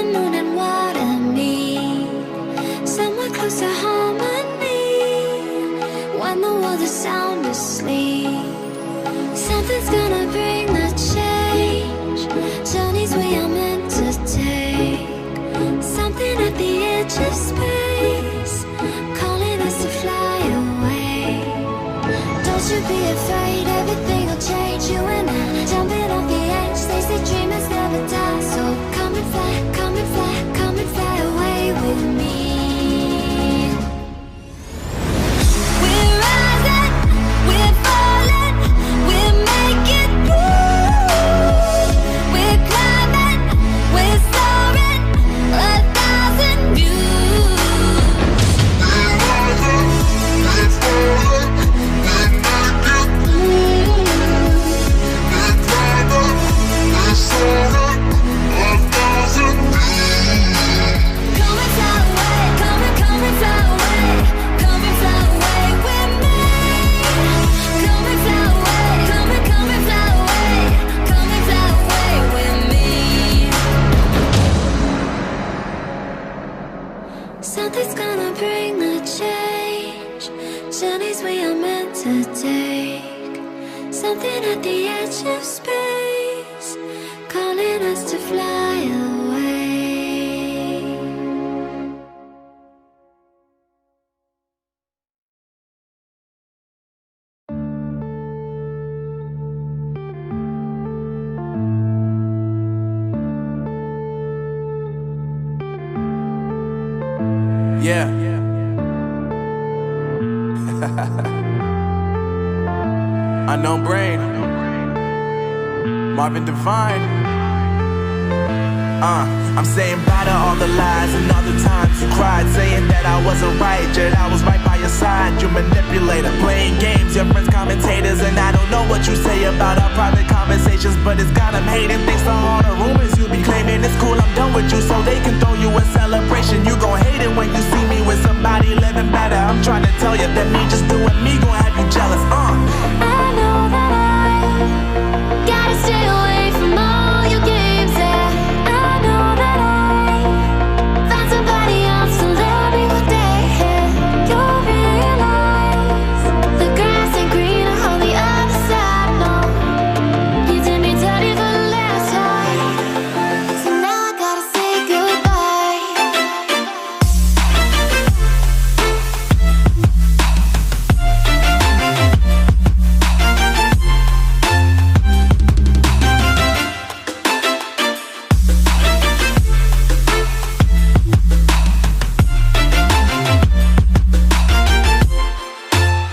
the moon and water meet somewhere close to harmony. When the world is sound asleep, something's gonna bring the change. Journeys we are meant to take, something at the edge of space, calling us to fly away. Don't you be afraid, everything will change. You and I, jumping off the edge. They say dreamers never die, so come and fly, come and fly, come and fly away with me. We're rising, we're falling, we're making through. We're climbing, we're soaring, 1,000 views. We're rising, we're falling, we're making through. We're climbing, we're soaring, 1,000 views. Come and fly away, come and fly away, come and fly away with me. Come and fly away, come and fly away, come and fly away with me. Something's gonna bring the change. Journeys we are meant to take, something at the edge of space, calling us to fly away. Yeah. Unknown Brain, Marvin Devine. I'm saying bye to all the lies and all the times you cried, saying that I wasn't right, yet I was right by your side. You manipulator, playing games, your friends commentators, and I don't know what you say about our private conversations, but it's got them hating. Thanks to all the rumors you be claiming. It's cool, I'm done with you, so they can throw you a celebration. You gon' hate it when you see me with somebody living better. I'm trying to tell you that me just doing me gon' have you jealous. I know that I gotta stay away from all your games, yeah. I know that I found somebody else to love me one day, yeah. You'll realize the grass ain't greener on the other side, no. You did me dirty the last time, so now I gotta say goodbye.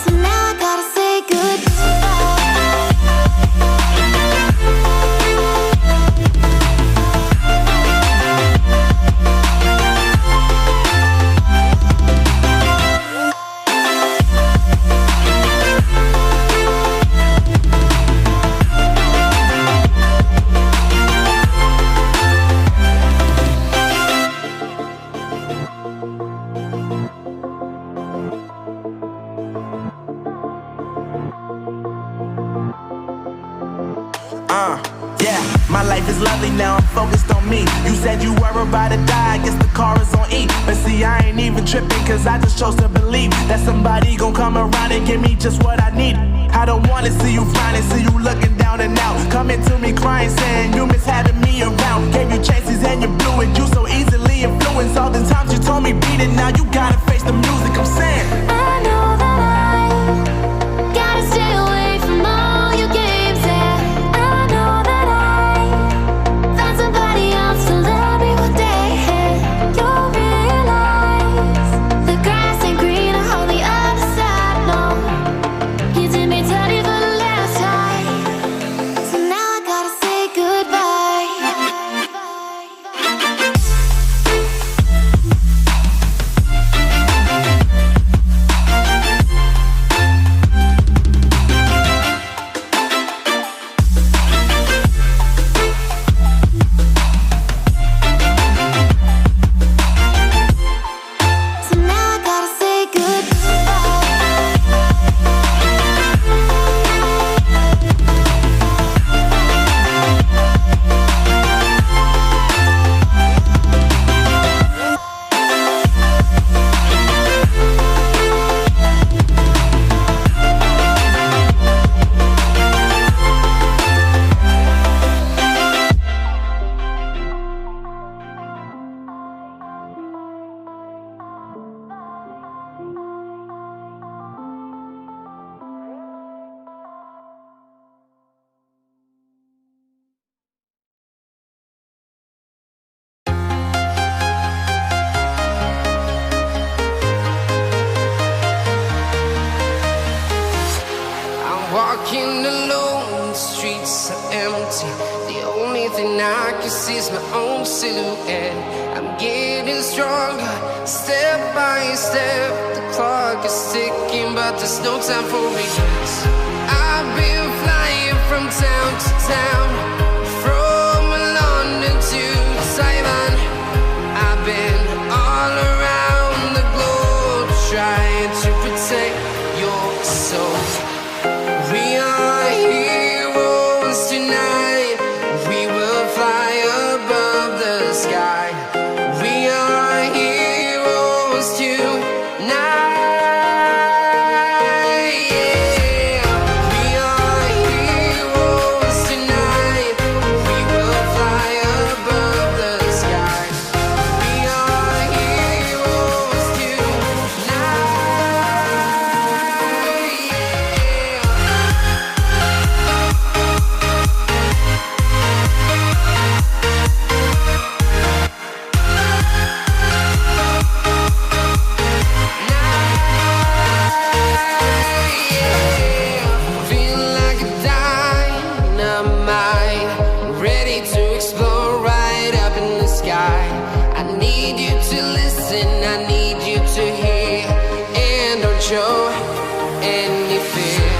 So now I gotta say Yeah, my life is lovely now, I'm focused on me. You said you were about to die, I guess the car is on E. But see, I ain't even tripping, cause I just chose to believe that somebody gon' come around and give me just what I need. I don't wanna see you frowning, see you looking down and out, coming to me crying, saying you miss having me around. Gave you chances and you blew it, you so easily influenced. All the times you told me beat it, now you gotta face the music. I'm saying I know that I gotta stay away from all your games, yeah. I know that I found somebody else to love me one day, yeah. You'll realize the grass ain't greener on the other side, no. You did me dirty the last time, so now I gotta say goodbye. so empty. The only thing I can see is my own silhouette. I'm getting stronger, step by step. The clock is ticking, but there's no time for regrets. I've been flying from town to town, from London to Taiwan. I've been all around the globe, trying to protect your soul. We are heroes tonight. We will fly above the sky. We are heroes tonight. Yeah. We are heroes tonight. We will fly above the sky. We are heroes tonight. Feel like a dynamite, ready to explode right up in the sky. I need you to listen, I need you to hear, and don't show any fear.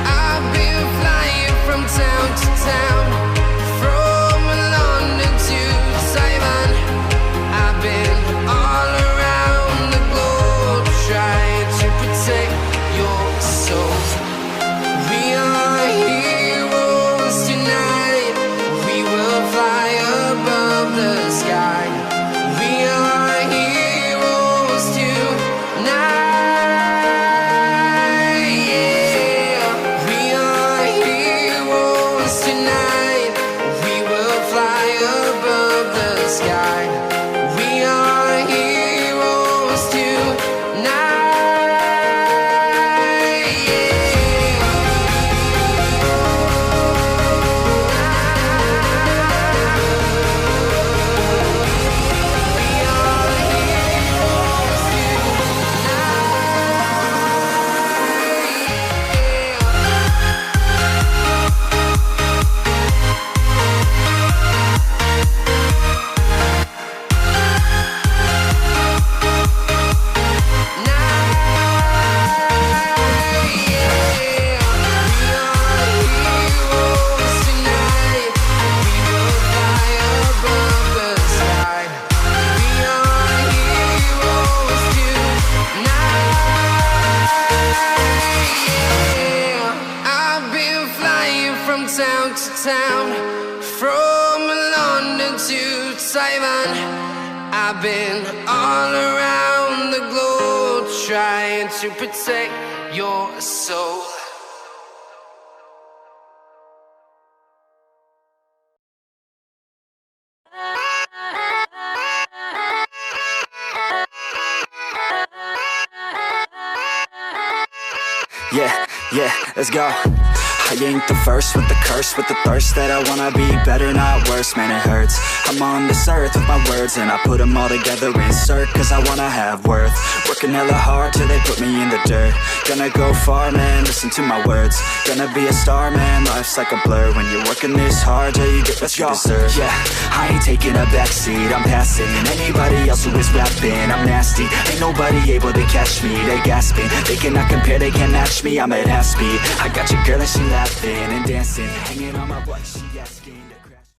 I've been flying from town to town, from London to Taiwan. I've been all around the globe, trying to protect your soul. We are heroes tonight. We will fly above the sky. We are heroes tonight. Yeah. We are heroes tonight. We will fly above the sky. We are heroes tonight. I've been flying from town to town, from London to Taiwan. I've been all around the globe, trying to protect your soul. Yeah, let's go. I ain't the first with the curse, with the thirst that I wanna be better, not worse, man, it hurts. I'm on this earth with my words and I put them all together, insert, cause I wanna have worth. Working hella hard till they put me in the dirt. Gonna go far, man, listen to my words. Gonna be a star, man, life's like a blur. When you're working this hard, yeah, you get what you deserve. Yeah, I ain't taking a backseat, I'm passing anybody else who is rapping. I'm nasty, ain't nobody able to catch me. They gasping, they cannot compare, they can't match me. I'm at half speed, I got your girl and she laughing and dancing, hanging on my butt, she asking.